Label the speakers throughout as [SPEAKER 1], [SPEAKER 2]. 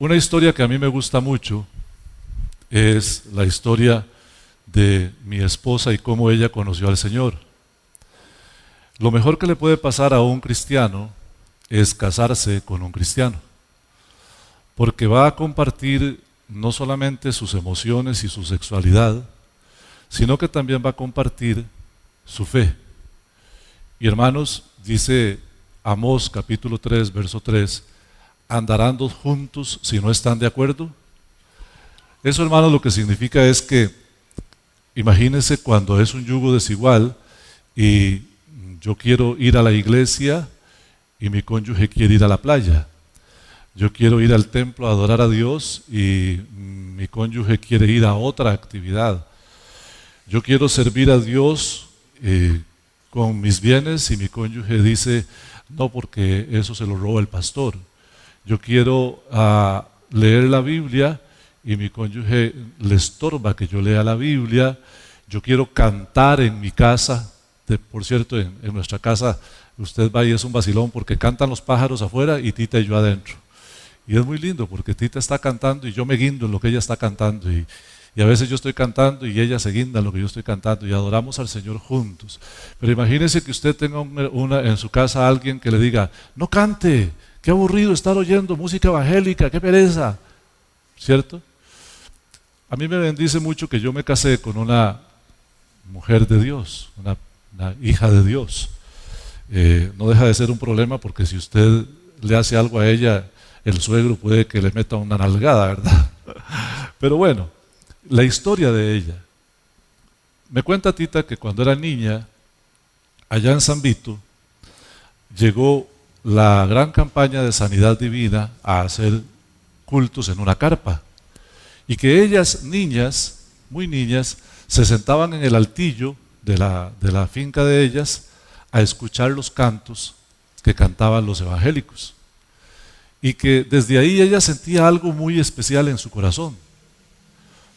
[SPEAKER 1] Una historia que a mí me gusta mucho es la historia de mi esposa y cómo ella conoció al Señor. Lo mejor que le puede pasar a un cristiano es casarse con un cristiano, porque va a compartir no solamente sus emociones y su sexualidad, sino que también va a compartir su fe. Y hermanos, dice Amós capítulo 3, verso 3, ¿andarán dos juntos si no están de acuerdo? Eso, hermanos, lo que significa es que imagínense cuando es un yugo desigual y yo quiero ir a la iglesia y mi cónyuge quiere ir a la playa. Yo quiero ir al templo a adorar a Dios y mi cónyuge quiere ir a otra actividad. Yo quiero servir a Dios con mis bienes y mi cónyuge dice, no, porque eso se lo roba el pastor. Yo quiero leer la Biblia y mi cónyuge le estorba que yo lea la Biblia. Yo quiero cantar en mi casa. Por cierto, en nuestra casa usted va y es un vacilón porque cantan los pájaros afuera y Tita y yo adentro. Y es muy lindo porque Tita está cantando y yo me guindo en lo que ella está cantando. Y a veces yo estoy cantando y ella se guinda en lo que yo estoy cantando y adoramos al Señor juntos. Pero imagínese que usted tenga en su casa alguien que le diga, no cante, qué aburrido estar oyendo música evangélica, qué pereza, ¿cierto? A mí me bendice mucho que yo me casé con una mujer de Dios, una hija de Dios. No deja de ser un problema porque si usted le hace algo a ella, el suegro puede que le meta una nalgada, ¿verdad? Pero bueno, la historia de ella. Me cuenta Tita que cuando era niña, allá en San Vito, llegó la gran campaña de sanidad divina a hacer cultos en una carpa. Y que ellas, niñas, muy niñas, se sentaban en el altillo de la finca de ellas a escuchar los cantos que cantaban los evangélicos. Y que desde ahí ella sentía algo muy especial en su corazón.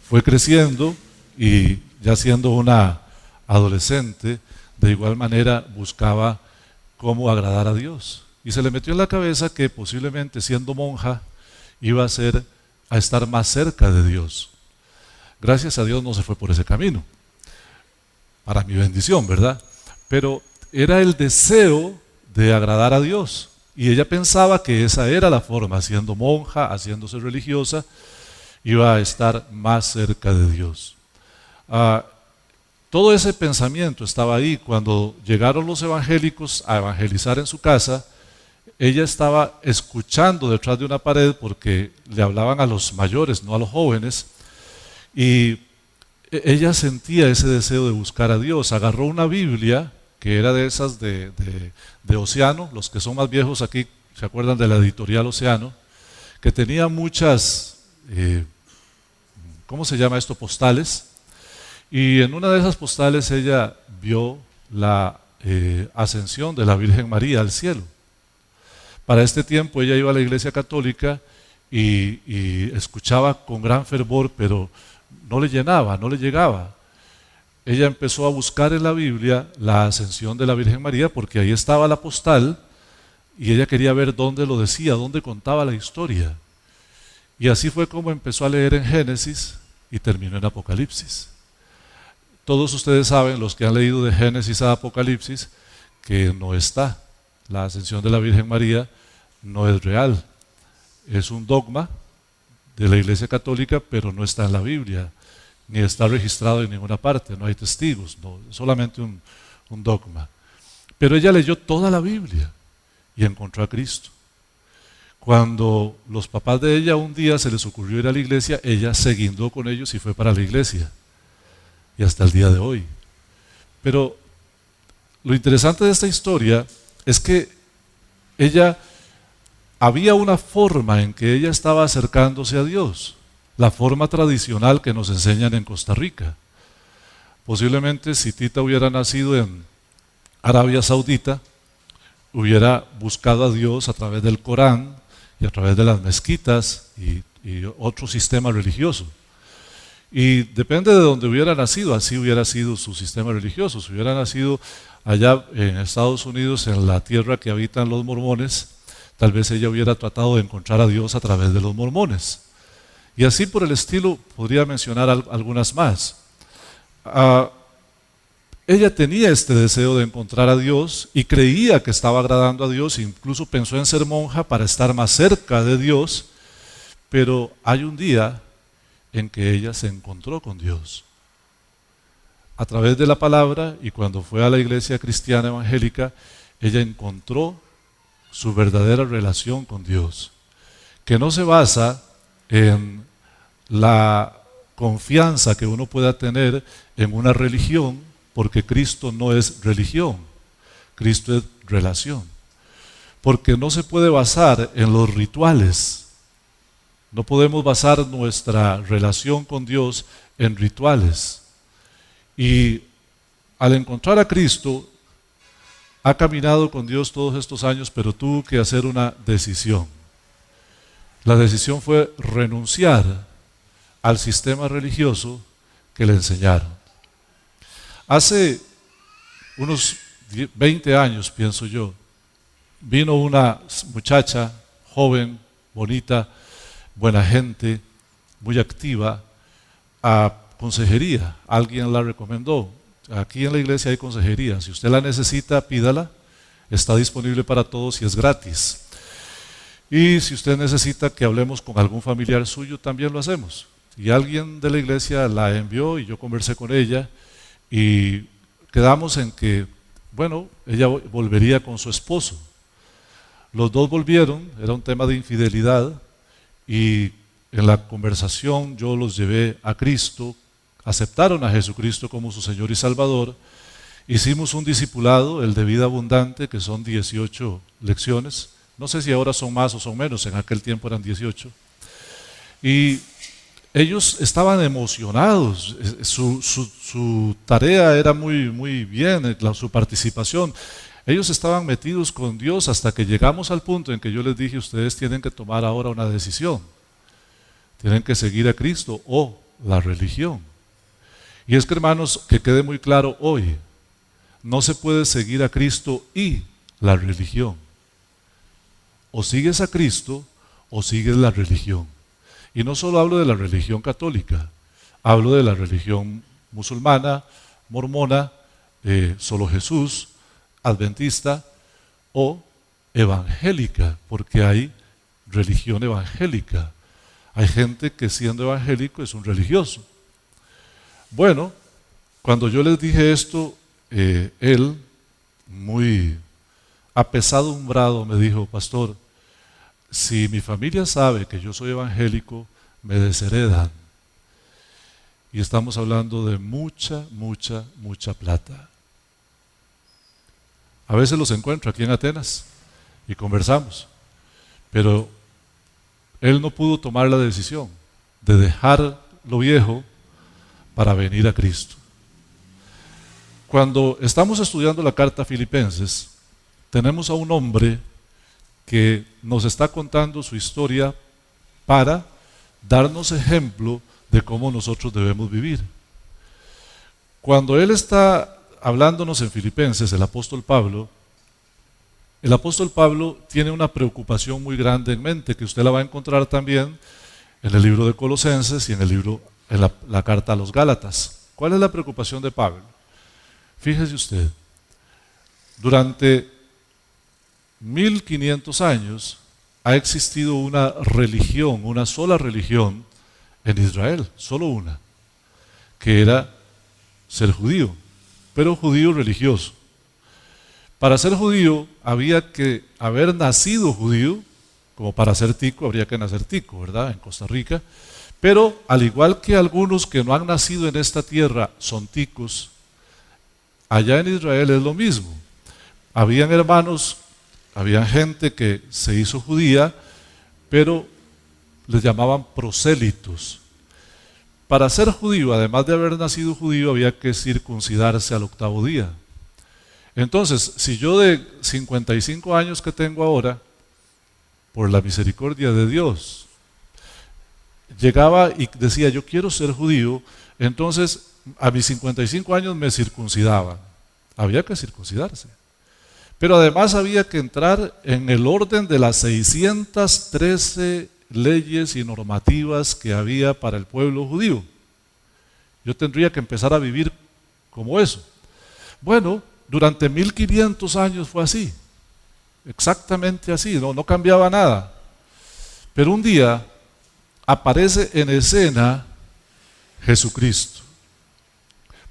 [SPEAKER 1] Fue creciendo y ya siendo una adolescente, de igual manera buscaba cómo agradar a Dios. Y se le metió en la cabeza que posiblemente siendo monja iba a estar más cerca de Dios. Gracias a Dios no se fue por ese camino, para mi bendición, ¿verdad? Pero era el deseo de agradar a Dios y ella pensaba que esa era la forma, siendo monja, haciéndose religiosa, iba a estar más cerca de Dios. Todo ese pensamiento estaba ahí. Cuando llegaron los evangélicos a evangelizar en su casa, ella estaba escuchando detrás de una pared porque le hablaban a los mayores, no a los jóvenes, y ella sentía ese deseo de buscar a Dios. Agarró una Biblia que era de esas de Océano. Los que son más viejos aquí se acuerdan de la editorial Océano, que tenía muchas, ¿cómo se llama esto? Postales. Y en una de esas postales ella vio la ascensión de la Virgen María al cielo. Para este tiempo ella iba a la iglesia católica y escuchaba con gran fervor, pero no le llenaba, no le llegaba. Ella empezó a buscar en la Biblia la ascensión de la Virgen María porque ahí estaba la postal y ella quería ver dónde lo decía, dónde contaba la historia. Y así fue como empezó a leer en Génesis y terminó en Apocalipsis. Todos ustedes saben, los que han leído de Génesis a Apocalipsis, que no está. La ascensión de la Virgen María no es real. Es un dogma de la Iglesia Católica, pero no está en la Biblia, ni está registrado en ninguna parte, no hay testigos, no, solamente un dogma. Pero ella leyó toda la Biblia y encontró a Cristo. Cuando los papás de ella un día se les ocurrió ir a la iglesia, ella se guindó con ellos y fue para la iglesia. Y hasta el día de hoy. Pero lo interesante de esta historia es que había una forma en que ella estaba acercándose a Dios, la forma tradicional que nos enseñan en Costa Rica. Posiblemente si Tita hubiera nacido en Arabia Saudita, hubiera buscado a Dios a través del Corán y a través de las mezquitas y otro sistema religioso. Y depende de donde hubiera nacido, así hubiera sido su sistema religioso. Si hubiera nacido allá en Estados Unidos, en la tierra que habitan los mormones, tal vez ella hubiera tratado de encontrar a Dios a través de los mormones. Y así por el estilo podría mencionar algunas más. Ella tenía este deseo de encontrar a Dios y creía que estaba agradando a Dios, incluso pensó en ser monja para estar más cerca de Dios, pero hay un día en que ella se encontró con Dios. A través de la palabra, y cuando fue a la iglesia cristiana evangélica, ella encontró su verdadera relación con Dios, que no se basa en la confianza que uno pueda tener en una religión, porque Cristo no es religión, Cristo es relación. Porque no se puede basar en los rituales. No podemos basar nuestra relación con Dios en rituales. Y al encontrar a Cristo, ha caminado con Dios todos estos años, pero tuvo que hacer una decisión. La decisión fue renunciar al sistema religioso que le enseñaron. Hace unos 20 años, pienso yo, vino una muchacha joven, bonita, buena gente, muy activa, a consejería. Alguien la recomendó. Aquí en la iglesia hay consejería. Si usted la necesita, pídala. Está disponible para todos y es gratis. Y si usted necesita que hablemos con algún familiar suyo, también lo hacemos. Y alguien de la iglesia la envió y yo conversé con ella y quedamos en que, bueno, ella volvería con su esposo. Los dos volvieron, era un tema de infidelidad y en la conversación yo los llevé a Cristo, aceptaron a Jesucristo como su Señor y Salvador. Hicimos un discipulado, el de vida abundante, que son 18 lecciones. No sé si ahora son más o son menos, en aquel tiempo eran 18. Y ellos estaban emocionados, su tarea era muy bien, su participación. Ellos estaban metidos con Dios hasta que llegamos al punto en que yo les dije, ustedes tienen que tomar ahora una decisión. Tienen que seguir a Cristo o la religión. Y es que, hermanos, que quede muy claro hoy, no se puede seguir a Cristo y la religión. O sigues a Cristo o sigues la religión. Y no solo hablo de la religión católica, hablo de la religión musulmana, mormona, solo Jesús, adventista o evangélica, porque hay religión evangélica. Hay gente que siendo evangélico es un religioso. Bueno, cuando yo les dije esto, él, muy apesadumbrado, me dijo, pastor, si mi familia sabe que yo soy evangélico, me desheredan. Y estamos hablando de mucha plata. A veces los encuentro aquí en Atenas y conversamos, pero él no pudo tomar la decisión de dejar lo viejo para venir a Cristo. Cuando estamos estudiando la carta a Filipenses, tenemos a un hombre que nos está contando su historia para darnos ejemplo de cómo nosotros debemos vivir. Cuando él está hablándonos en Filipenses, el apóstol Pablo tiene una preocupación muy grande en mente, que usted la va a encontrar también en el libro de Colosenses y en la carta a los Gálatas. ¿Cuál es la preocupación de Pablo? Fíjese usted, durante 1500 años ha existido una religión, una sola religión en Israel, solo una, que era ser judío, pero judío religioso. Para ser judío había que haber nacido judío, como para ser tico habría que nacer tico, ¿verdad? En Costa Rica. Pero al igual que algunos que no han nacido en esta tierra son ticos, allá en Israel es lo mismo. Habían hermanos, había gente que se hizo judía, pero les llamaban prosélitos. Para ser judío, además de haber nacido judío, había que circuncidarse al 8º día. Entonces, si yo de 55 años que tengo ahora, por la misericordia de Dios, llegaba y decía, yo quiero ser judío, entonces a mis 55 años me circuncidaban. Había que circuncidarse. Pero además había que entrar en el orden de las 613 leyes y normativas que había para el pueblo judío. Yo tendría que empezar a vivir como eso. Bueno, durante 1500 años fue así, exactamente así, no cambiaba nada. Pero un día aparece en escena Jesucristo.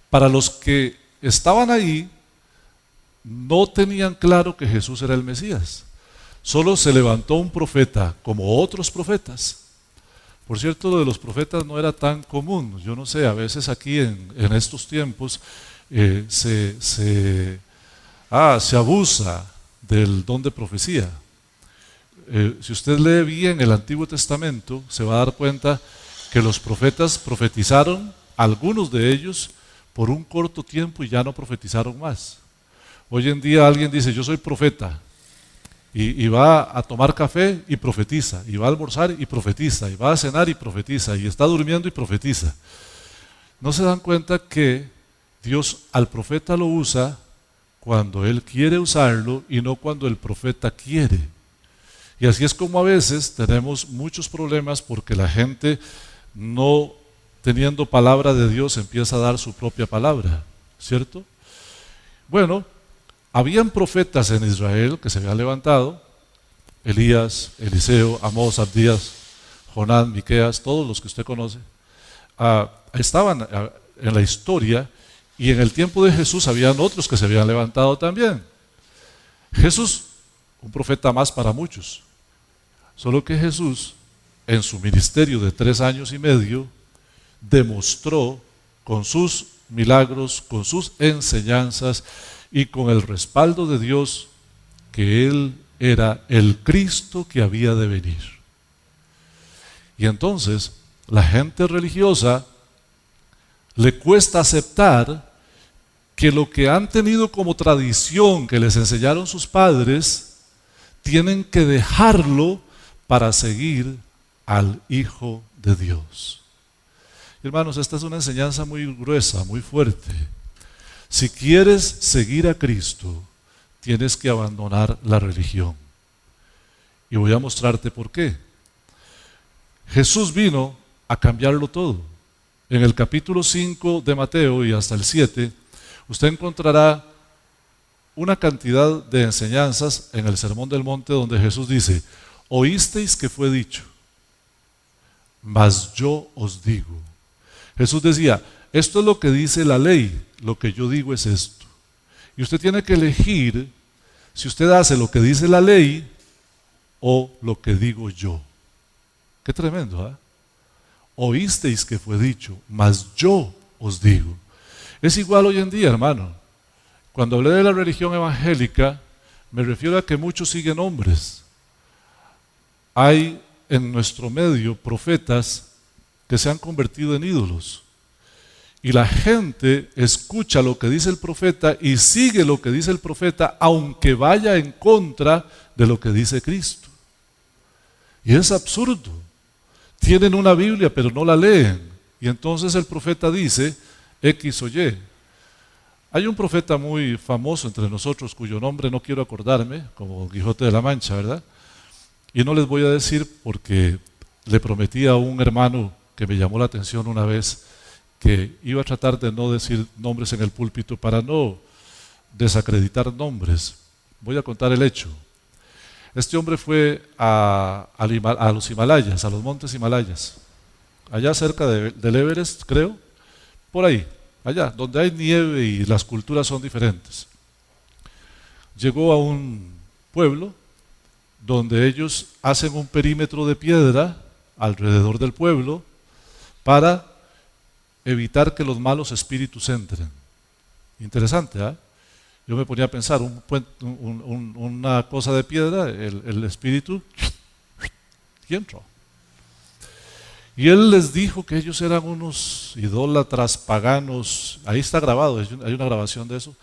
[SPEAKER 1] Para los que estaban ahí, no tenían claro que Jesús era el Mesías. Solo se levantó un profeta, como otros profetas. Por cierto, lo de los profetas no era tan común. Yo no sé, a veces aquí en estos tiempos se abusa del don de profecía. Si usted lee bien el Antiguo Testamento, se va a dar cuenta que los profetas profetizaron, algunos de ellos, por un corto tiempo y ya no profetizaron más. Hoy en día alguien dice, yo soy profeta, y va a tomar café y profetiza, y va a almorzar y profetiza, y va a cenar y profetiza, y está durmiendo y profetiza. ¿No se dan cuenta que Dios al profeta lo usa cuando Él quiere usarlo y no cuando el profeta quiere? Y así es como a veces tenemos muchos problemas porque la gente, no teniendo palabra de Dios, empieza a dar su propia palabra, ¿cierto? Bueno, habían profetas en Israel que se habían levantado, Elías, Eliseo, Amós, Abdías, Jonás, Miqueas, todos los que usted conoce, estaban en la historia, y en el tiempo de Jesús habían otros que se habían levantado también. Jesús, un profeta más para muchos, solo que Jesús, en su ministerio de 3 años y medio, demostró con sus milagros, con sus enseñanzas y con el respaldo de Dios que Él era el Cristo que había de venir. Y entonces la gente religiosa le cuesta aceptar que lo que han tenido como tradición que les enseñaron sus padres, tienen que dejarlo para seguir al Hijo de Dios. Hermanos, esta es una enseñanza muy gruesa, muy fuerte. Si quieres seguir a Cristo, tienes que abandonar la religión. Y voy a mostrarte por qué. Jesús vino a cambiarlo todo. En el capítulo 5 de Mateo y hasta el 7, usted encontrará una cantidad de enseñanzas en el Sermón del Monte donde Jesús dice, oísteis que fue dicho, mas yo os digo. Jesús decía, esto es lo que dice la ley, lo que yo digo es esto. Y usted tiene que elegir si usted hace lo que dice la ley o lo que digo yo. Qué tremendo, ¿eh? Oísteis que fue dicho, mas yo os digo. Es igual hoy en día, hermano. Cuando hablé de la religión evangélica, me refiero a que muchos siguen hombres. Hay en nuestro medio profetas que se han convertido en ídolos. Y la gente escucha lo que dice el profeta y sigue lo que dice el profeta, aunque vaya en contra de lo que dice Cristo. Y es absurdo. Tienen una Biblia, pero no la leen. Y entonces el profeta dice X o Y. Hay un profeta muy famoso entre nosotros, cuyo nombre no quiero acordarme, como Quijote de la Mancha, ¿verdad? Y no les voy a decir porque le prometí a un hermano que me llamó la atención una vez que iba a tratar de no decir nombres en el púlpito para no desacreditar nombres. Voy a contar el hecho. Este hombre fue a los Himalayas, a los montes Himalayas, allá cerca del Everest, creo, por ahí, allá, donde hay nieve y las culturas son diferentes. Llegó a un pueblo donde ellos hacen un perímetro de piedra alrededor del pueblo para evitar que los malos espíritus entren. Interesante, ¿eh? Yo me ponía a pensar, una cosa de piedra, el espíritu, y entró. Y él les dijo que ellos eran unos idólatras paganos. Ahí está grabado, hay una grabación de eso,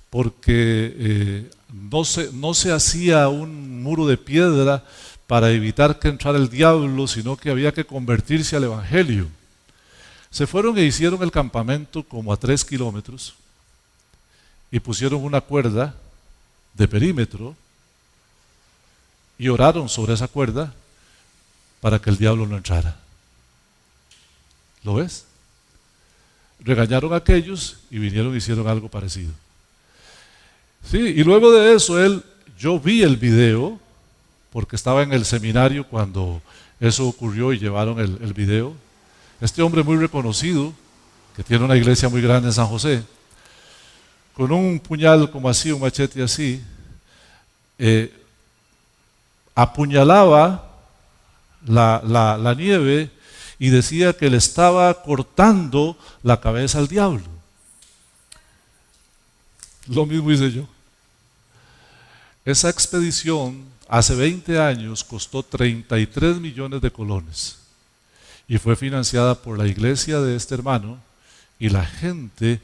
[SPEAKER 1] porque no se hacía un muro de piedra para evitar que entrara el diablo, sino que había que convertirse al evangelio. Se fueron e hicieron el campamento como a 3 kilómetros y pusieron una cuerda de perímetro y oraron sobre esa cuerda para que el diablo no entrara. ¿Lo ves? Regañaron a aquellos y vinieron y hicieron algo parecido. Sí, y luego de eso yo vi el video, porque estaba en el seminario cuando eso ocurrió y llevaron el video. Este hombre muy reconocido, que tiene una iglesia muy grande en San José, con un puñal como así, un machete así, apuñalaba la nieve y decía que le estaba cortando la cabeza al diablo. Lo mismo hice yo. Esa expedición hace 20 años costó 33 millones de colones y fue financiada por la iglesia de este hermano y la gente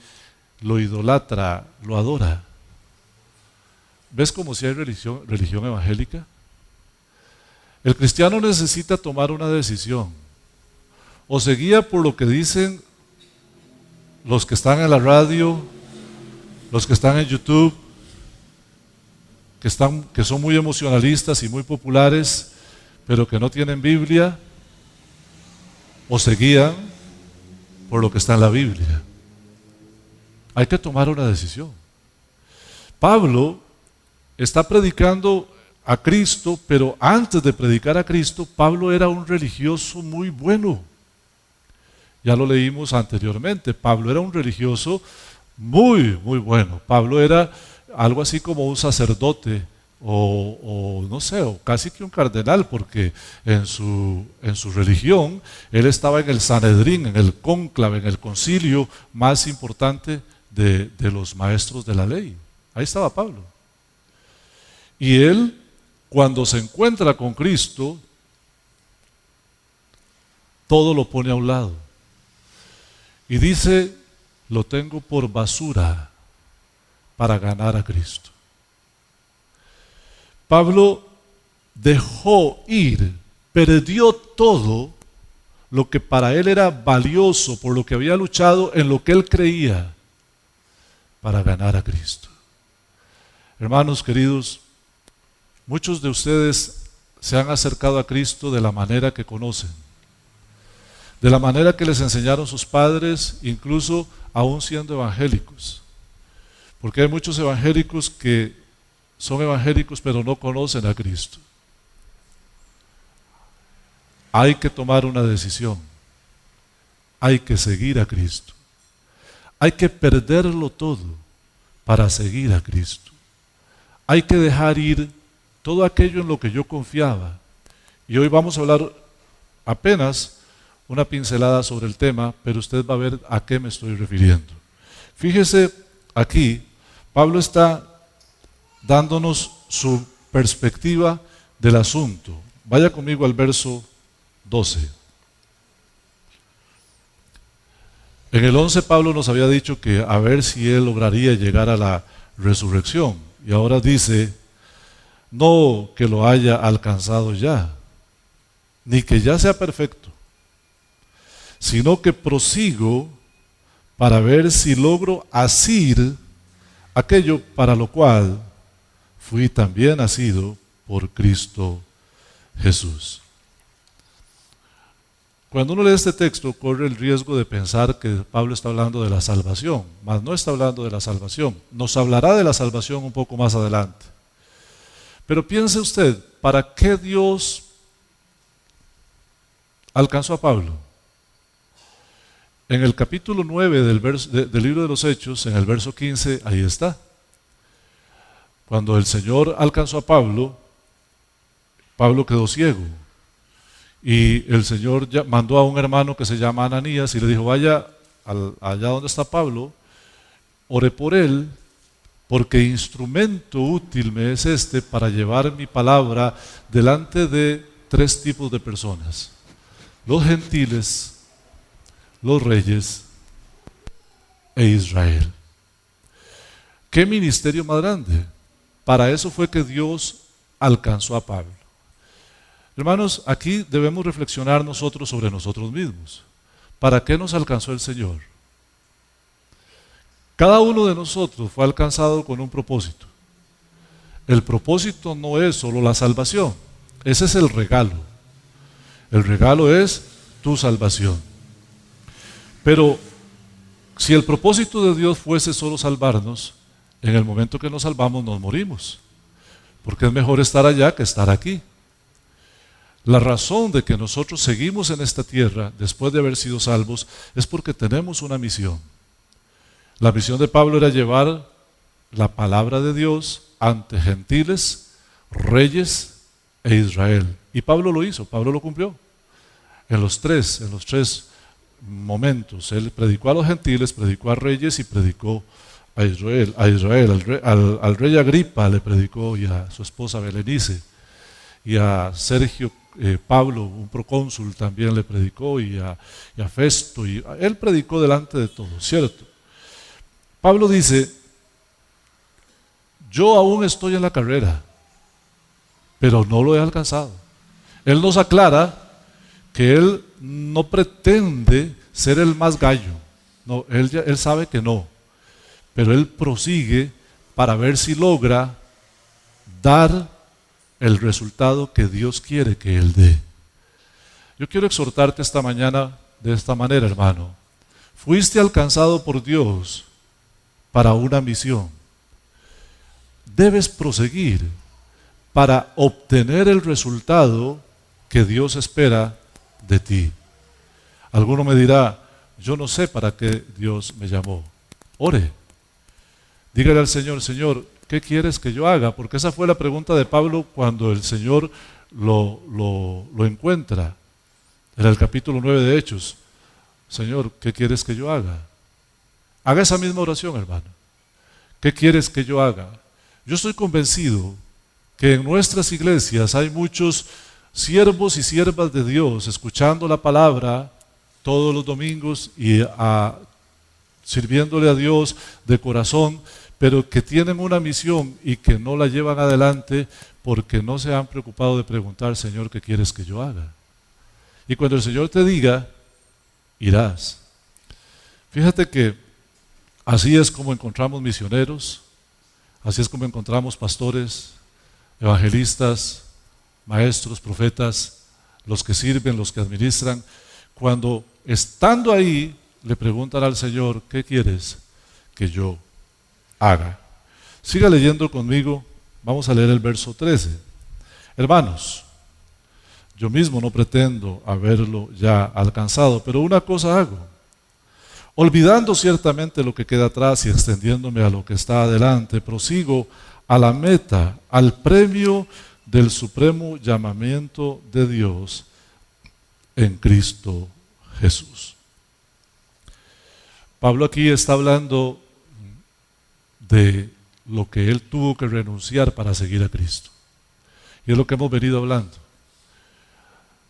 [SPEAKER 1] lo idolatra, lo adora. ¿Ves como si hay religión evangélica? El cristiano necesita tomar una decisión. O se guía por lo que dicen los que están en la radio, los que están en YouTube, que son muy emocionalistas y muy populares, pero que no tienen Biblia, o se guían por lo que está en la Biblia. Hay que tomar una decisión. Pablo está predicando a Cristo, pero antes de predicar a Cristo, Pablo era un religioso muy bueno. Ya lo leímos anteriormente. Pablo era un religioso muy, muy bueno. Pablo era algo así como un sacerdote o no sé, o casi que un cardenal, porque en su religión él estaba en el Sanedrín, en el cónclave, en el concilio más importante de los maestros de la ley. Ahí estaba Pablo. Y él, cuando se encuentra con Cristo, todo lo pone a un lado. Y dice, lo tengo por basura para ganar a Cristo. Pablo dejó ir, perdió todo lo que para él era valioso, por lo que había luchado, en lo que él creía, para ganar a Cristo. Hermanos queridos, muchos de ustedes se han acercado a Cristo de la manera que conocen, de la manera que les enseñaron sus padres, incluso aún siendo evangélicos. Porque hay muchos evangélicos que son evangélicos pero no conocen a Cristo. Hay que tomar una decisión. Hay que seguir a Cristo. Hay que perderlo todo para seguir a Cristo. Hay que dejar ir todo aquello en lo que yo confiaba. Y hoy vamos a hablar apenas una pincelada sobre el tema, pero usted va a ver a qué me estoy refiriendo. Fíjese aquí, Pablo está dándonos su perspectiva del asunto. Vaya conmigo al verso 12. En el 11 Pablo nos había dicho que a ver si él lograría llegar a la resurrección. Y ahora dice, no que lo haya alcanzado ya, ni que ya sea perfecto, sino que prosigo para ver si logro asir aquello para lo cual fui también nacido por Cristo Jesús. Cuando uno lee este texto, corre el riesgo de pensar que Pablo está hablando de la salvación, mas no está hablando de la salvación. Nos hablará de la salvación un poco más adelante. Pero piense usted, ¿para qué Dios alcanzó a Pablo? En el capítulo 9 del libro de los Hechos, en el verso 15, ahí está. Cuando el Señor alcanzó a Pablo, Pablo quedó ciego. Y el Señor mandó a un hermano que se llama Ananías y le dijo, vaya allá donde está Pablo, ore por él, porque instrumento útil me es este para llevar mi palabra delante de 3 tipos de personas: los gentiles, los reyes e Israel. ¿Qué ministerio más grande? Para eso fue que Dios alcanzó a Pablo. Hermanos, aquí debemos reflexionar nosotros sobre nosotros mismos. ¿Para qué nos alcanzó el Señor? Cada uno de nosotros fue alcanzado con un propósito. el propósito no es solo la salvación, ese es el regalo. El regalo es tu salvación. Pero si el propósito de Dios fuese solo salvarnos, en el momento que nos salvamos nos morimos, porque es mejor estar allá que estar aquí. La razón de que nosotros seguimos en esta tierra después de haber sido salvos es porque tenemos una misión. La misión de Pablo era llevar la palabra de Dios ante gentiles, reyes e Israel. Y Pablo lo hizo, Pablo lo cumplió. En los tres momentos, él predicó a los gentiles, predicó a reyes y predicó a Israel. Al rey Agripa le predicó, y a su esposa Berenice, y a Sergio Pablo, un procónsul, también le predicó, y a Festo, él predicó delante de todos, ¿cierto? Pablo dice: yo aún estoy en la carrera, pero no lo he alcanzado. Él nos aclara que él no pretende ser el más gallo, no, él sabe que no, pero él prosigue para ver si logra dar el resultado que Dios quiere que él dé. Yo quiero exhortarte esta mañana de esta manera, hermano. Fuiste alcanzado por Dios para una misión. Debes proseguir para obtener el resultado que Dios espera de ti. Alguno me dirá: yo no sé para qué Dios me llamó. Ore. Dígale al Señor: Señor, ¿qué quieres que yo haga? Porque esa fue la pregunta de Pablo cuando el Señor lo encuentra en el capítulo 9 de Hechos. Señor, ¿qué quieres que yo haga? Haga esa misma oración, hermano. ¿Qué quieres que yo haga? Yo estoy convencido que en nuestras iglesias hay muchos siervos y siervas de Dios escuchando la palabra todos los domingos y sirviéndole a Dios de corazón, pero que tienen una misión y que no la llevan adelante porque no se han preocupado de preguntar: Señor, ¿qué quieres que yo haga? Y cuando el Señor te diga, irás. Fíjate que así es como encontramos misioneros, así es como encontramos pastores, evangelistas, maestros, profetas, los que sirven, los que administran. Cuando estando ahí le preguntan al Señor: ¿qué quieres que yo haga? Siga leyendo conmigo, vamos a leer el verso 13. Hermanos, yo mismo no pretendo haberlo ya alcanzado, pero una cosa hago, olvidando ciertamente lo que queda atrás y extendiéndome a lo que está adelante, prosigo a la meta, al premio del supremo llamamiento de Dios en Cristo Jesús. Pablo aquí está hablando de lo que él tuvo que renunciar para seguir a Cristo. Y es lo que hemos venido hablando.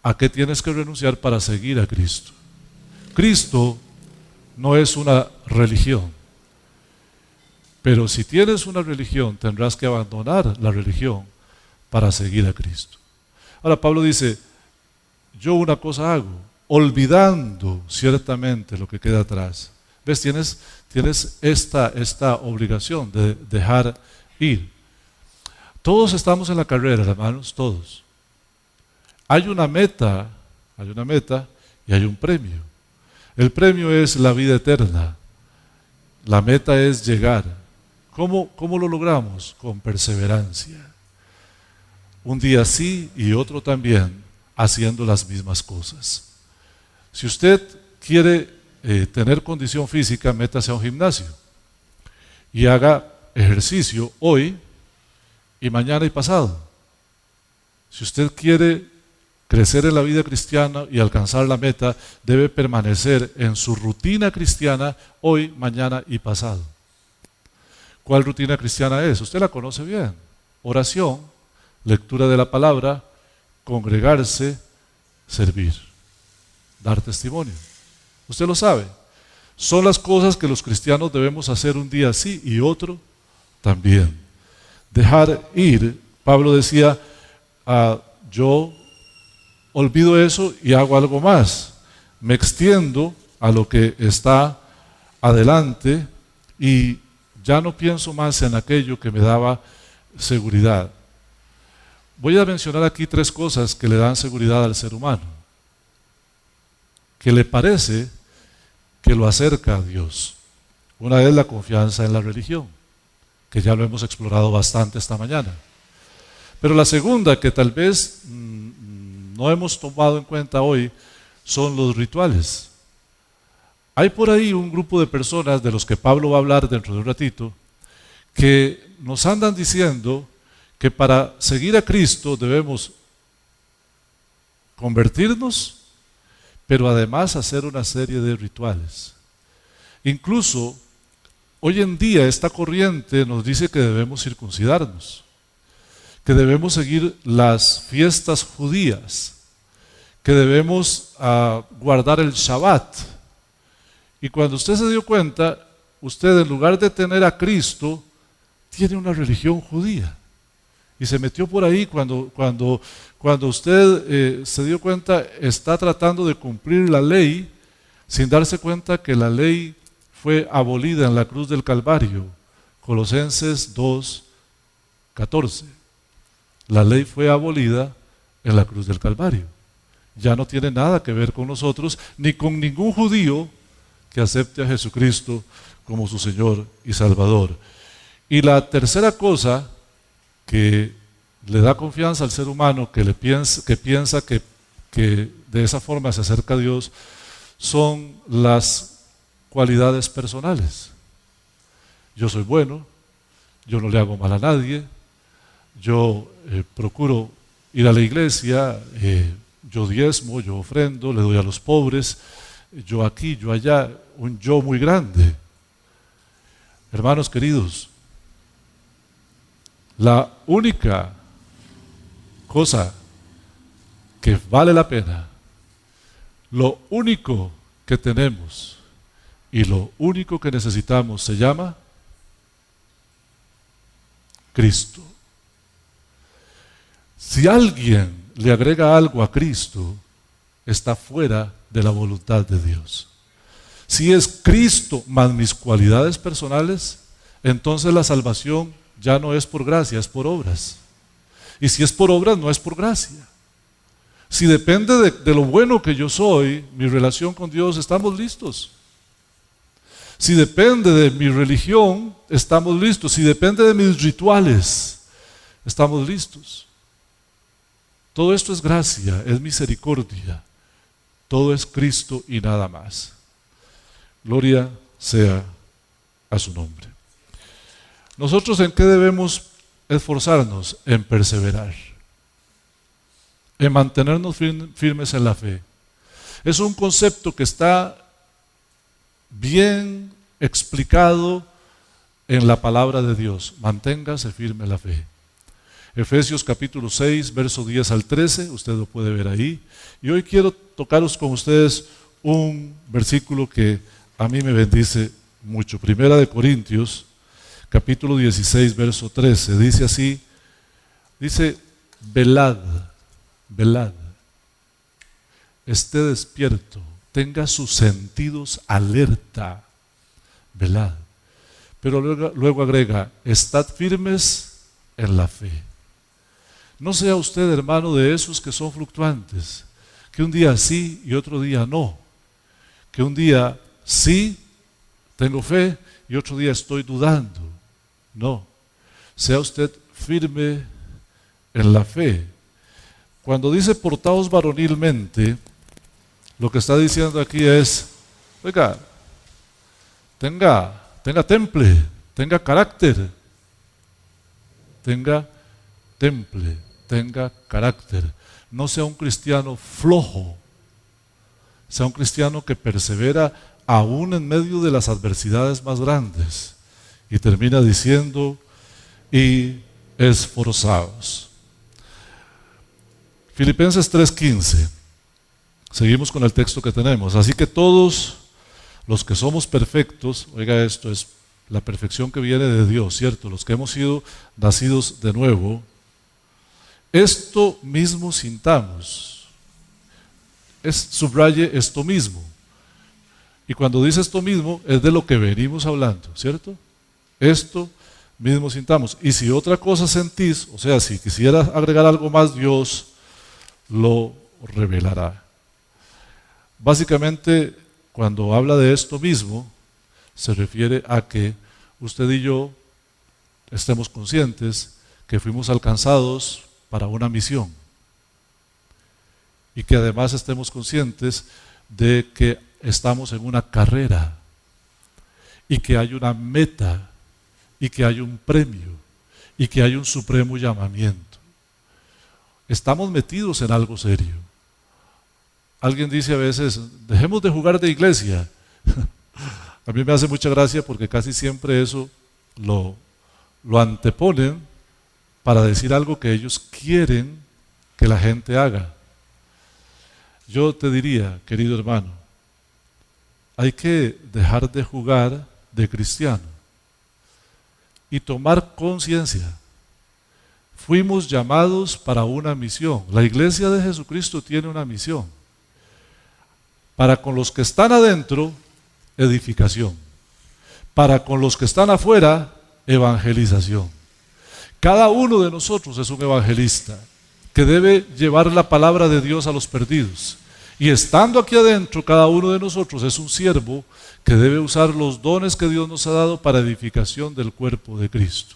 [SPEAKER 1] ¿A qué tienes que renunciar para seguir a Cristo? Cristo no es una religión. Pero si tienes una religión, tendrás que abandonar la religión para seguir a Cristo. Ahora Pablo dice: yo una cosa hago, olvidando ciertamente lo que queda atrás. ¿Ves? Tienes esta obligación de dejar ir. Todos estamos en la carrera, hermanos, todos. Hay una meta y hay un premio. El premio es la vida eterna. La meta es llegar. ¿Cómo lo logramos? Con perseverancia. Un día sí y otro también, haciendo las mismas cosas. Si usted quiere tener condición física, métase a un gimnasio y haga ejercicio hoy y mañana y pasado. Si usted quiere crecer en la vida cristiana y alcanzar la meta, debe permanecer en su rutina cristiana hoy, mañana y pasado. ¿Cuál rutina cristiana es? Usted la conoce bien. Oración, lectura de la palabra, congregarse, servir, dar testimonio. Usted lo sabe. Son las cosas que los cristianos debemos hacer un día sí y otro también. Dejar ir. Pablo decía: yo olvido eso y hago algo más. Me extiendo a lo que está adelante y ya no pienso más en aquello que me daba seguridad. Voy a mencionar aquí 3 cosas que le dan seguridad al ser humano, que le parece que lo acerca a Dios. Una es la confianza en la religión, que ya lo hemos explorado bastante esta mañana. Pero la segunda, que tal vez no hemos tomado en cuenta hoy, son los rituales. Hay por ahí un grupo de personas, de los que Pablo va a hablar dentro de un ratito, que nos andan diciendo que para seguir a Cristo debemos convertirnos, pero además hacer una serie de rituales. Incluso hoy en día esta corriente nos dice que debemos circuncidarnos, que debemos seguir las fiestas judías, que debemos guardar el Shabbat. Y cuando usted se dio cuenta, usted en lugar de tener a Cristo, tiene una religión judía. Y se metió por ahí cuando usted se dio cuenta, está tratando de cumplir la ley sin darse cuenta que la ley fue abolida en la cruz del Calvario. Colosenses 2:14. La ley fue abolida en la cruz del Calvario. Ya no tiene nada que ver con nosotros, ni con ningún judío que acepte a Jesucristo como su Señor y Salvador. Y la tercera cosa que le da confianza al ser humano, que piensa que de esa forma se acerca a Dios, son las cualidades personales. Yo soy bueno, yo no le hago mal a nadie, yo procuro ir a la iglesia, yo diezmo, yo ofrendo, le doy a los pobres, yo aquí, yo allá, un yo muy grande. Hermanos queridos, la única cosa que vale la pena, lo único que tenemos y lo único que necesitamos se llama Cristo. Si alguien le agrega algo a Cristo, está fuera de la voluntad de Dios. Si es Cristo más mis cualidades personales, entonces la salvación ya no es por gracia, es por obras. Y si es por obras, no es por gracia. Si depende de lo bueno que yo soy, mi relación con Dios, estamos listos. Si depende de mi religión, estamos listos. Si depende de mis rituales, estamos listos. Todo esto es gracia, es misericordia. Todo es Cristo y nada más. Gloria sea a su nombre. ¿Nosotros en qué debemos esforzarnos? En perseverar, en mantenernos firmes en la fe. Es un concepto que está bien explicado en la palabra de Dios. Manténgase firme en la fe. Efesios capítulo 6, verso 10 al 13, usted lo puede ver ahí. Y hoy quiero tocaros con ustedes un versículo que a mí me bendice mucho. Primera de Corintios, capítulo 16, verso 13, dice así, dice, velad, velad, esté despierto, tenga sus sentidos alerta, velad. Pero luego agrega, estad firmes en la fe. No sea usted, hermano, de esos que son fluctuantes, que un día sí y otro día no, que un día sí tengo fe y otro día estoy dudando. No, sea usted firme en la fe. Cuando dice portaos varonilmente, lo que está diciendo aquí es, oiga, tenga temple, tenga carácter, tenga temple, tenga carácter. No sea un cristiano flojo, sea un cristiano que persevera aún en medio de las adversidades más grandes. Y termina diciendo, y esforzaos. Filipenses 3:15. Seguimos con el texto que tenemos. Así que todos los que somos perfectos, oiga esto, es la perfección que viene de Dios, ¿cierto? Los que hemos sido nacidos de nuevo, esto mismo sintamos. Subraye esto mismo. Y cuando dice esto mismo, es de lo que venimos hablando, ¿cierto? Esto mismo sintamos. Y si otra cosa sentís, o sea, si quisieras agregar algo más, Dios lo revelará. Básicamente, cuando habla de esto mismo, se refiere a que usted y yo estemos conscientes que fuimos alcanzados para una misión y que además estemos conscientes de que estamos en una carrera y que hay una meta y que hay un premio y que hay un supremo llamamiento. Estamos metidos en algo serio. Alguien dice a veces, dejemos de jugar de iglesia. A mí me hace mucha gracia porque casi siempre eso lo anteponen para decir algo que ellos quieren que la gente haga. Yo te diría, querido hermano, hay que dejar de jugar de cristiano y tomar conciencia. Fuimos llamados para una misión. La iglesia de Jesucristo tiene una misión. Para con los que están adentro, edificación. Para con los que están afuera, evangelización. Cada uno de nosotros es un evangelista que debe llevar la palabra de Dios a los perdidos. Y estando aquí adentro, cada uno de nosotros es un siervo que debe usar los dones que Dios nos ha dado para edificación del cuerpo de Cristo.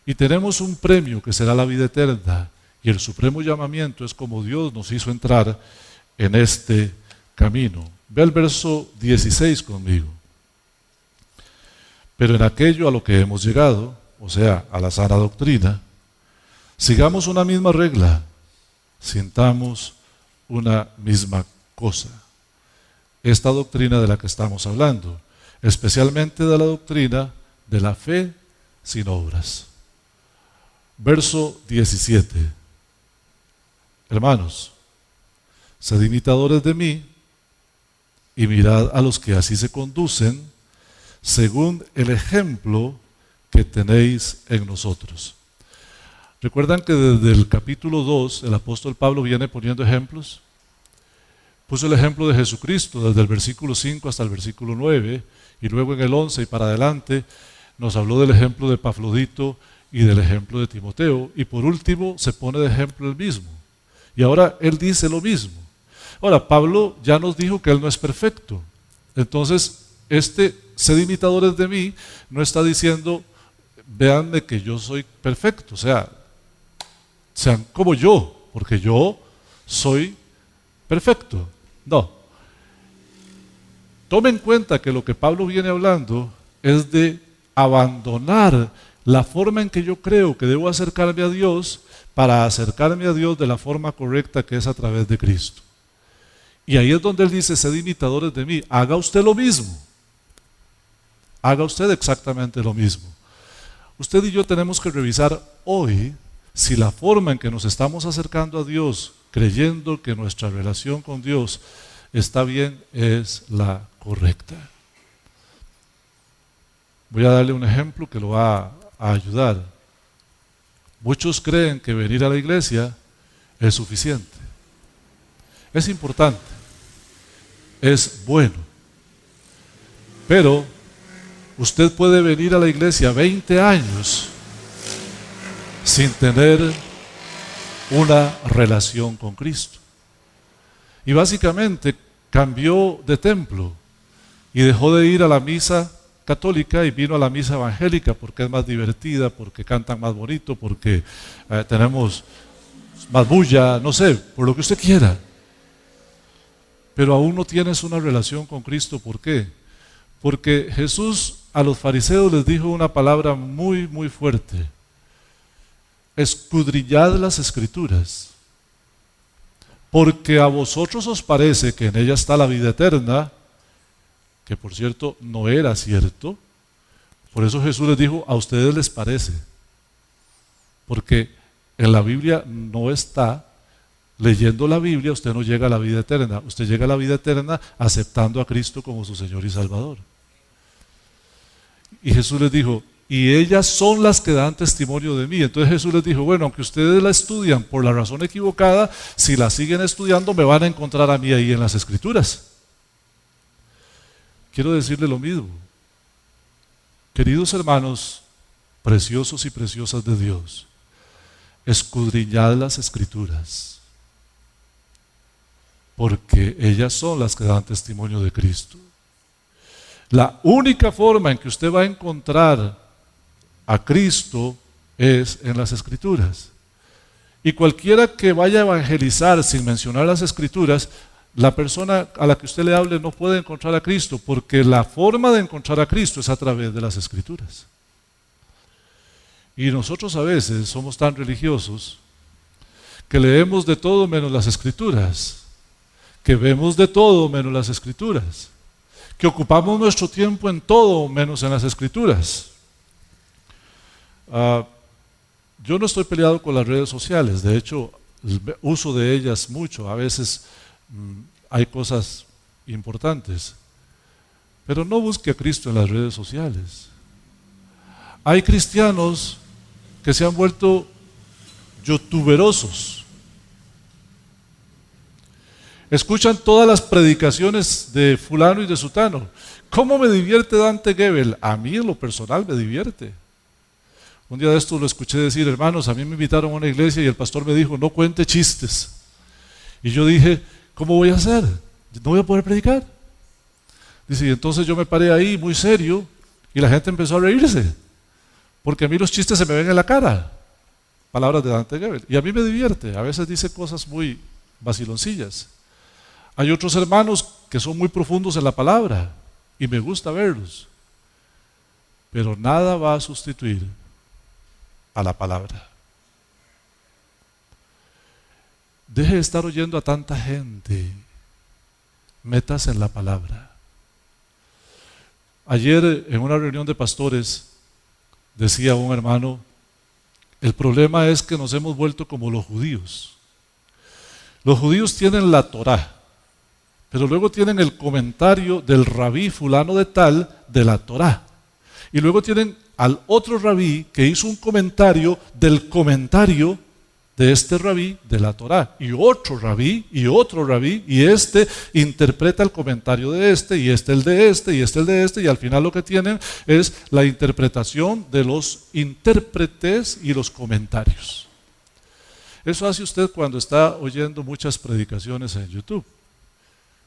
[SPEAKER 1] Y tenemos un premio que será la vida eterna. Y el supremo llamamiento es como Dios nos hizo entrar en este camino. Ve el verso 16 conmigo. Pero en aquello a lo que hemos llegado, o sea, a la sana doctrina, sigamos una misma regla, sintamos una misma cosa. Esta doctrina de la que estamos hablando, especialmente de la doctrina de la fe sin obras. Verso 17. Hermanos, sed imitadores de mí y mirad a los que así se conducen según el ejemplo que tenéis en nosotros. ¿Recuerdan que desde el capítulo 2 el apóstol Pablo viene poniendo ejemplos? Puso el ejemplo de Jesucristo desde el versículo 5 hasta el versículo 9 y luego en el 11 y para adelante nos habló del ejemplo de Epafrodito y del ejemplo de Timoteo y por último se pone de ejemplo él mismo. Y ahora él dice lo mismo. Ahora, Pablo ya nos dijo que él no es perfecto. Entonces, sed imitadores de mí, no está diciendo, véanme que yo soy perfecto. O sea, sean como yo, porque yo soy perfecto. No. Tome en cuenta que lo que Pablo viene hablando es de abandonar la forma en que yo creo que debo acercarme a Dios para acercarme a Dios de la forma correcta que es a través de Cristo. Y ahí es donde él dice, sed imitadores de mí, haga usted lo mismo. Haga usted exactamente lo mismo. Usted y yo tenemos que revisar hoy si la forma en que nos estamos acercando a Dios, creyendo que nuestra relación con Dios está bien, es la correcta. Voy a darle un ejemplo que lo va a ayudar. Muchos creen que venir a la iglesia es suficiente. Es importante, es bueno, pero usted puede venir a la iglesia 20 años sin tener una relación con Cristo. Y básicamente cambió de templo y dejó de ir a la misa católica y vino a la misa evangélica porque es más divertida, porque cantan más bonito, porque tenemos más bulla, no sé, por lo que usted quiera. Pero aún no tienes una relación con Cristo. ¿Por qué? Porque Jesús a los fariseos les dijo una palabra muy, muy fuerte. Escudriñad las Escrituras, porque a vosotros os parece que en ella está la vida eterna, que por cierto no era cierto. Por eso Jesús les dijo, a ustedes les parece, porque en la Biblia no está. Leyendo la Biblia usted no llega a la vida eterna, usted llega a la vida eterna aceptando a Cristo como su Señor y Salvador. Y Jesús les dijo, y ellas son las que dan testimonio de mí. Entonces Jesús les dijo, bueno, aunque ustedes la estudian por la razón equivocada, si la siguen estudiando me van a encontrar a mí ahí en las Escrituras. Quiero decirle lo mismo. Queridos hermanos, preciosos y preciosas de Dios, escudriñad las Escrituras, porque ellas son las que dan testimonio de Cristo. La única forma en que usted va a encontrar a Cristo es en las Escrituras. Y cualquiera que vaya a evangelizar sin mencionar las Escrituras, la persona a la que usted le hable no puede encontrar a Cristo, porque la forma de encontrar a Cristo es a través de las Escrituras. Y nosotros a veces somos tan religiosos que leemos de todo menos las Escrituras, que vemos de todo menos las Escrituras, que ocupamos nuestro tiempo en todo menos en las Escrituras. Yo no estoy peleado con las redes sociales, de hecho, uso de ellas mucho. A veces hay cosas importantes, pero no busque a Cristo en las redes sociales. Hay cristianos que se han vuelto youtuberosos. Escuchan todas las predicaciones de fulano y de sutano. ¿Cómo me divierte Dante Gebel? A mí en lo personal me divierte. Un día de esto lo escuché decir: hermanos, a mí me invitaron a una iglesia y el pastor me dijo, no cuente chistes. Y yo dije, ¿cómo voy a hacer? ¿No voy a poder predicar? Dice, y entonces yo me paré ahí muy serio y la gente empezó a reírse, porque a mí los chistes se me ven en la cara. Palabras de Dante Gebel. Y a mí me divierte, a veces dice cosas muy vaciloncillas. Hay otros hermanos que son muy profundos en la palabra y me gusta verlos, pero nada va a sustituir a la palabra. Deje de estar oyendo a tanta gente, métase en la palabra. Ayer en una reunión de pastores decía un hermano, el problema es que nos hemos vuelto como los judíos. Los judíos tienen la Torá, pero luego tienen el comentario del rabí fulano de tal de la Torá. Y luego tienen al otro rabí que hizo un comentario del comentario de este rabí de la Torá. Y otro rabí, y este interpreta el comentario de este, y este el de este, y este el de este, y al final lo que tienen es la interpretación de los intérpretes y los comentarios. Eso hace usted cuando está oyendo muchas predicaciones en YouTube.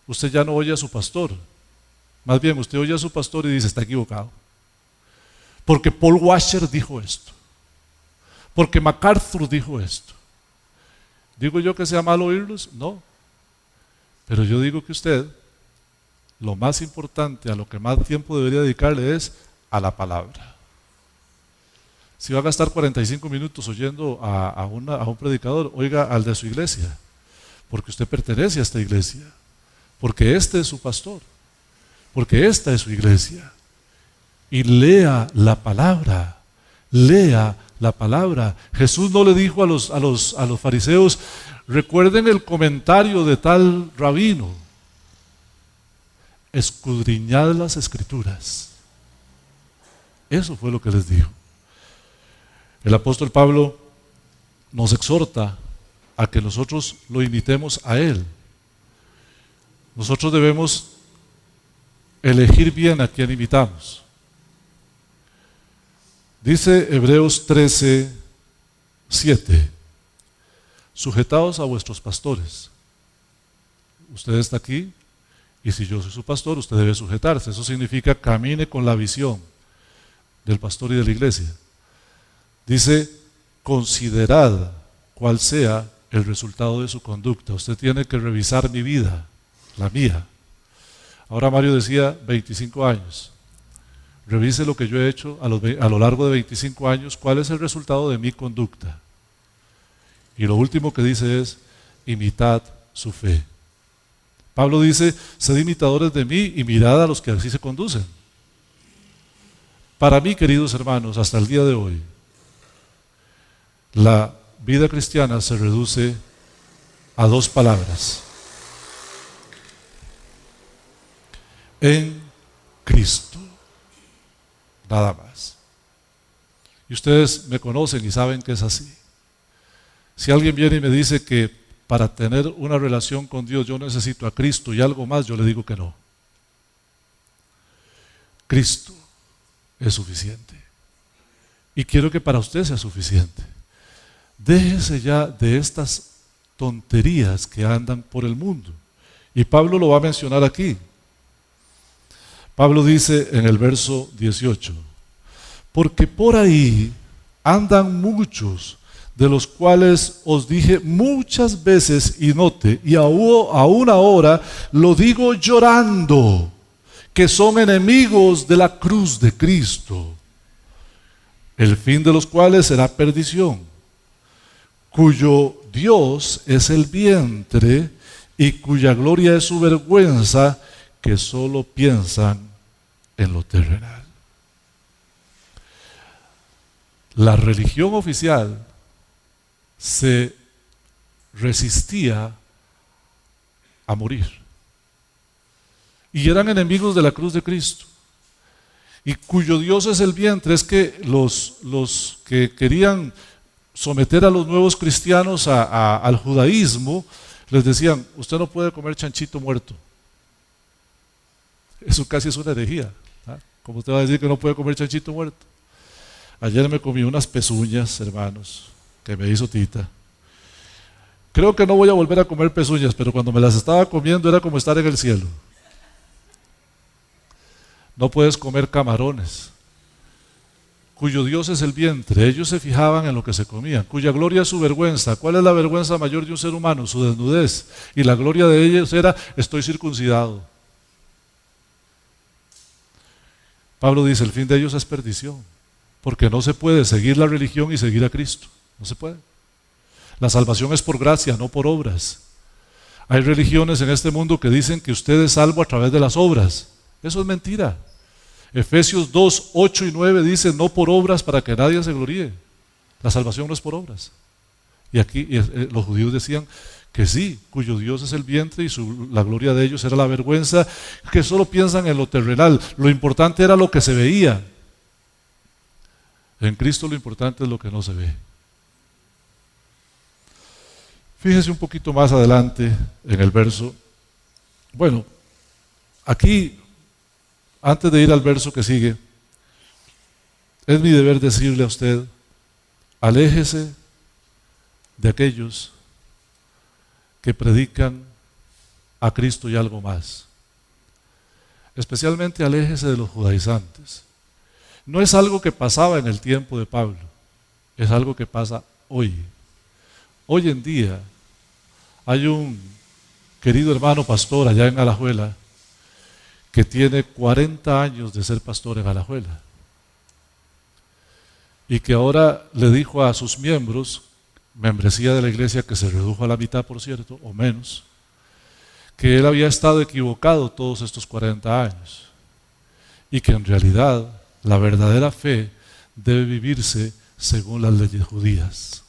[SPEAKER 1] Usted ya no oye a su pastor. Más bien, usted oye a su pastor y dice, está equivocado. Porque Paul Washer dijo esto. Porque MacArthur dijo esto. ¿Digo yo que sea malo oírlos? No. Pero yo digo que usted, lo más importante, a lo que más tiempo debería dedicarle es a la palabra. Si va a gastar 45 minutos oyendo a un predicador, oiga al de su iglesia. Porque usted pertenece a esta iglesia. Porque este es su pastor. Porque esta es su iglesia. Y lea la palabra. Lea la palabra. Jesús no le dijo a los fariseos, recuerden el comentario de tal rabino. Escudriñad las Escrituras. Eso fue lo que les dijo. El apóstol Pablo nos exhorta a que nosotros lo imitemos a él. Nosotros debemos elegir bien a quien imitamos. Dice Hebreos 13:7, sujetaos a vuestros pastores. Usted está aquí y si yo soy su pastor, usted debe sujetarse. Eso significa camine con la visión del pastor y de la iglesia. Dice, considerad cuál sea el resultado de su conducta. Usted tiene que revisar mi vida, la mía. Ahora Mario decía 25 años. Revise lo que yo he hecho a lo largo de 25 años, cuál es el resultado de mi conducta. Y lo último que dice es, imitad su fe. Pablo dice, sed imitadores de mí y mirad a los que así se conducen. Para mí, queridos hermanos, hasta el día de hoy, la vida cristiana se reduce a dos palabras. En Cristo. Nada más. Y ustedes me conocen y saben que es así. Si alguien viene y me dice que para tener una relación con Dios yo necesito a Cristo y algo más, yo le digo que no. Cristo es suficiente. y quiero que para usted sea suficiente. Déjese ya de estas tonterías que andan por el mundo. Y Pablo lo va a mencionar aquí. Pablo dice en el verso 18, porque por ahí andan muchos, de los cuales os dije muchas veces y note, y aún ahora lo digo llorando, que son enemigos de la cruz de Cristo, el fin de los cuales será perdición, cuyo Dios es el vientre y cuya gloria es su vergüenza, que solo piensan en lo terrenal. La religión oficial se resistía a morir y eran enemigos de la cruz de Cristo, y cuyo Dios es el vientre. Es que los que querían someter a los nuevos cristianos al judaísmo les decían: usted no puede comer chanchito muerto. Eso casi es una herejía. ¿Cómo usted va a decir que no puede comer chanchito muerto? Ayer me comí unas pezuñas, hermanos, que me hizo Tita. Creo que no voy a volver a comer pezuñas, pero cuando me las estaba comiendo era como estar en el cielo. No puedes comer camarones, cuyo Dios es el vientre. Ellos se fijaban en lo que se comían, cuya gloria es su vergüenza. ¿Cuál es la vergüenza mayor de un ser humano? Su desnudez. Y la gloria de ellos era: estoy circuncidado. Pablo dice: el fin de ellos es perdición, porque no se puede seguir la religión y seguir a Cristo. No se puede. La salvación es por gracia, no por obras. Hay religiones en este mundo que dicen que usted es salvo a través de las obras. Eso es mentira. Efesios 2, 8 y 9 dice: no por obras, para que nadie se gloríe. La salvación no es por obras. Y aquí los judíos decían que sí, cuyo Dios es el vientre y la gloria de ellos era la vergüenza, que solo piensan en lo terrenal. Lo importante era lo que se veía. En Cristo lo importante es lo que no se ve. Fíjese un poquito más adelante en el verso. Bueno, aquí, antes de ir al verso que sigue, es mi deber decirle a usted: aléjese de aquellos que predican a Cristo y algo más. Especialmente aléjese de los judaizantes. No es algo que pasaba en el tiempo de Pablo, es algo que pasa hoy. Hoy en día hay un querido hermano pastor allá en Alajuela que tiene 40 años de ser pastor en Alajuela, y que ahora le dijo a sus miembros, membresía de la iglesia que se redujo a la mitad, por cierto, o menos, que él había estado equivocado todos estos 40 años y que en realidad la verdadera fe debe vivirse según las leyes judías.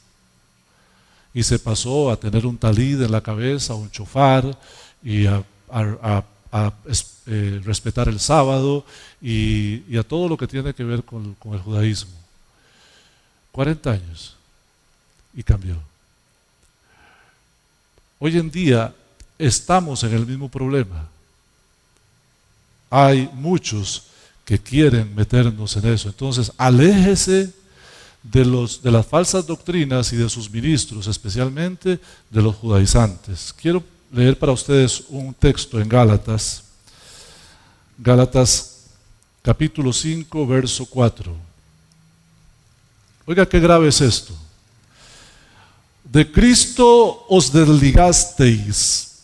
[SPEAKER 1] Y se pasó a tener un talid en la cabeza, un chofar, y a respetar el sábado y a todo lo que tiene que ver con el judaísmo. 40 años y cambió. Hoy en día estamos en el mismo problema. Hay muchos que quieren meternos en eso. Entonces, aléjese de las falsas doctrinas y de sus ministros, especialmente de los judaizantes. Quiero leer para ustedes un texto en Gálatas capítulo 5, verso 4. Oiga, qué grave es esto. De Cristo os desligasteis,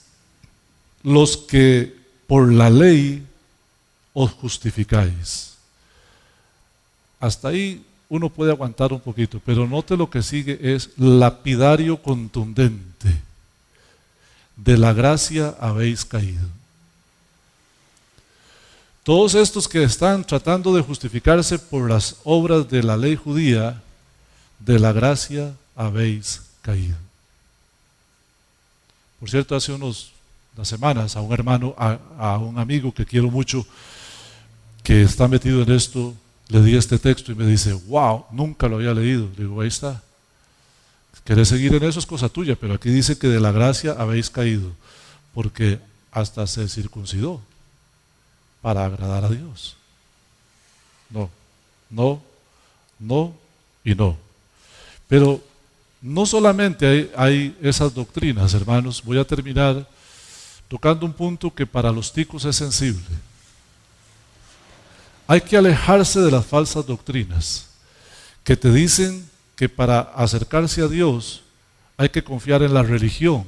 [SPEAKER 1] los que por la ley os justificáis. Hasta ahí uno puede aguantar un poquito, pero note lo que sigue: es lapidario contundente. De la gracia habéis caído. Todos estos que están tratando de justificarse por las obras de la ley judía, de la gracia habéis caído. Por cierto, hace unas semanas a un hermano, a un amigo que quiero mucho, que está metido en esto, le di este texto y me dice: wow, nunca lo había leído. Le digo: ahí está. Querés seguir en eso, es cosa tuya, pero aquí dice que de la gracia habéis caído, porque hasta se circuncidó para agradar a Dios. No, no, no y no. Pero no solamente hay esas doctrinas, hermanos. Voy a terminar tocando un punto que para los ticos es sensible. Hay que alejarse de las falsas doctrinas que te dicen que para acercarse a Dios hay que confiar en la religión,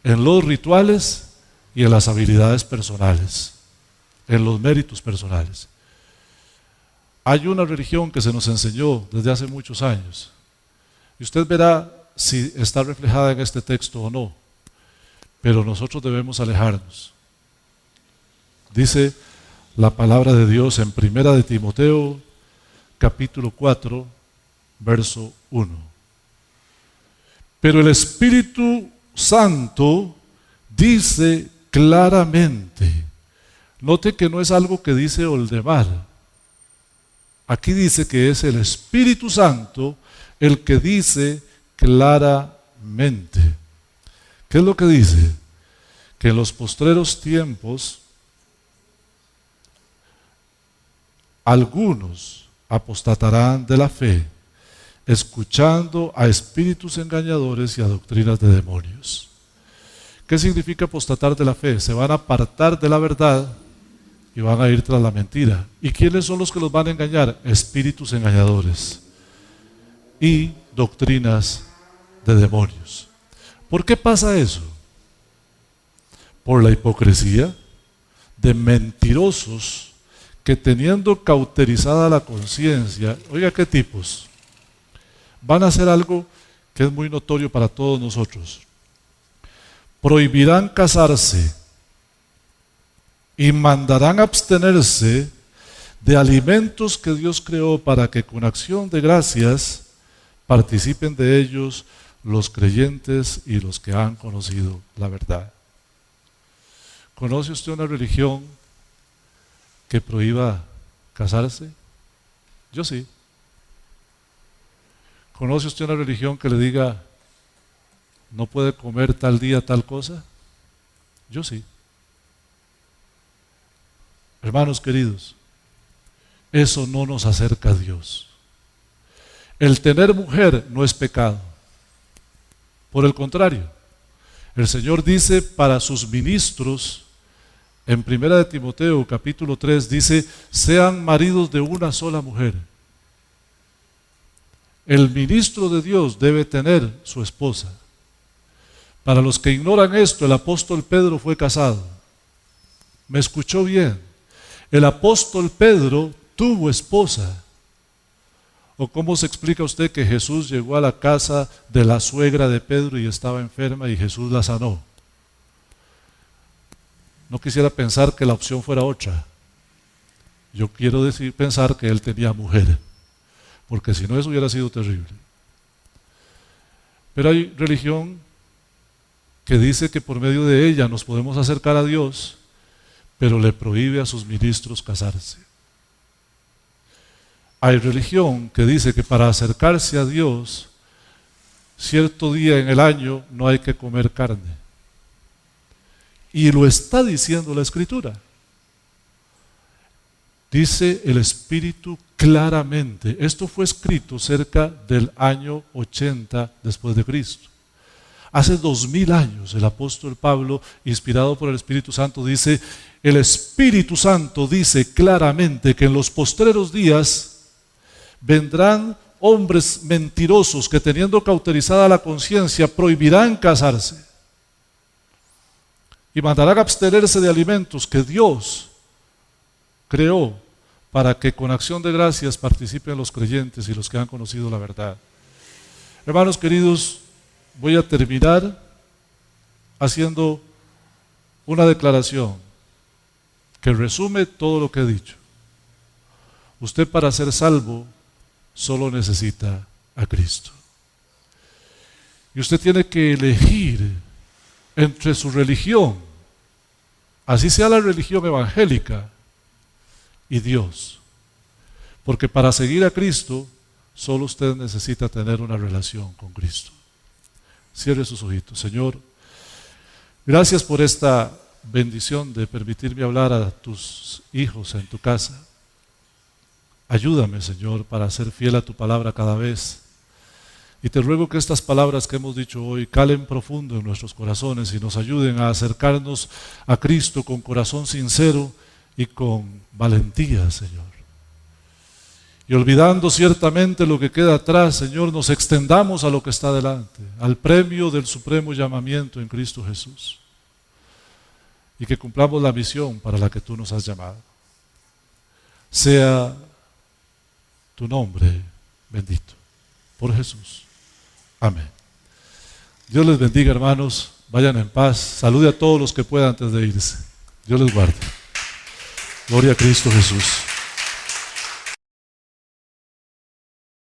[SPEAKER 1] en los rituales y en las habilidades personales, en los méritos personales. Hay una religión que se nos enseñó desde hace muchos años, y usted verá si está reflejada en este texto o no, pero nosotros debemos alejarnos. Dice la palabra de Dios en 1 de Timoteo, capítulo 4, verso 1. Pero el Espíritu Santo dice claramente, note que no es algo que dice Oldemar, aquí dice que es el Espíritu Santo el que dice claramente. ¿Qué es lo que dice? Que en los postreros tiempos algunos apostatarán de la fe, escuchando a espíritus engañadores y a doctrinas de demonios. ¿Qué significa apostatar de la fe? Se van a apartar de la verdad y van a ir tras la mentira. ¿Y quiénes son los que los van a engañar? Espíritus engañadores y doctrinas de demonios. ¿Por qué pasa eso? Por la hipocresía de mentirosos que, teniendo cauterizada la conciencia, oiga qué tipos, van a hacer algo que es muy notorio para todos nosotros. Prohibirán casarse y mandarán abstenerse de alimentos que Dios creó para que con acción de gracias participen de ellos los creyentes y los que han conocido la verdad. ¿Conoce usted una religión que prohíba casarse? Yo sí. ¿Conoce usted una religión que le diga no puede comer tal día tal cosa? Yo sí. Hermanos queridos, eso no nos acerca a Dios. El tener mujer no es pecado. Por el contrario, el Señor dice para sus ministros, en 1 de Timoteo capítulo 3, dice, sean maridos de una sola mujer. El ministro de Dios debe tener su esposa. Para los que ignoran esto, el apóstol Pedro fue casado. ¿Me escuchó bien? El apóstol Pedro tuvo esposa. ¿O cómo se explica usted que Jesús llegó a la casa de la suegra de Pedro y estaba enferma y Jesús la sanó? No quisiera pensar que la opción fuera otra. Yo quiero pensar que él tenía mujer, porque si no eso hubiera sido terrible. Pero hay religión que dice que por medio de ella nos podemos acercar a Dios, pero le prohíbe a sus ministros casarse. Hay religión que dice que para acercarse a Dios, cierto día en el año no hay que comer carne. Y lo está diciendo la Escritura. Dice el Espíritu claramente. Esto fue escrito cerca del año 80 después de Cristo. Hace 2000 años el apóstol Pablo, inspirado por el Espíritu Santo, dice, el Espíritu Santo dice claramente que en los postreros días vendrán hombres mentirosos que, teniendo cauterizada la conciencia, prohibirán casarse y mandarán abstenerse de alimentos que Dios creó para que con acción de gracias participen los creyentes y los que han conocido la verdad. Hermanos queridos, voy a terminar haciendo una declaración que resume todo lo que he dicho. Usted, para ser salvo, solo necesita a Cristo. Y usted tiene que elegir entre su religión, así sea la religión evangélica, y Dios. Porque para seguir a Cristo, solo usted necesita tener una relación con Cristo. Cierre sus ojitos. Señor, gracias por esta bendición de permitirme hablar a tus hijos en tu casa. Ayúdame, Señor, para ser fiel a tu palabra cada vez. Y te ruego que estas palabras que hemos dicho hoy calen profundo en nuestros corazones y nos ayuden a acercarnos a Cristo con corazón sincero y con valentía, Señor. Y olvidando ciertamente lo que queda atrás, Señor, nos extendamos a lo que está delante, al premio del supremo llamamiento en Cristo Jesús. Y que cumplamos la misión para la que tú nos has llamado. Sea tu nombre bendito. Por Jesús. Amén. Dios les bendiga, hermanos. Vayan en paz. Salude a todos los que puedan antes de irse. Dios les guarde. Gloria a Cristo Jesús.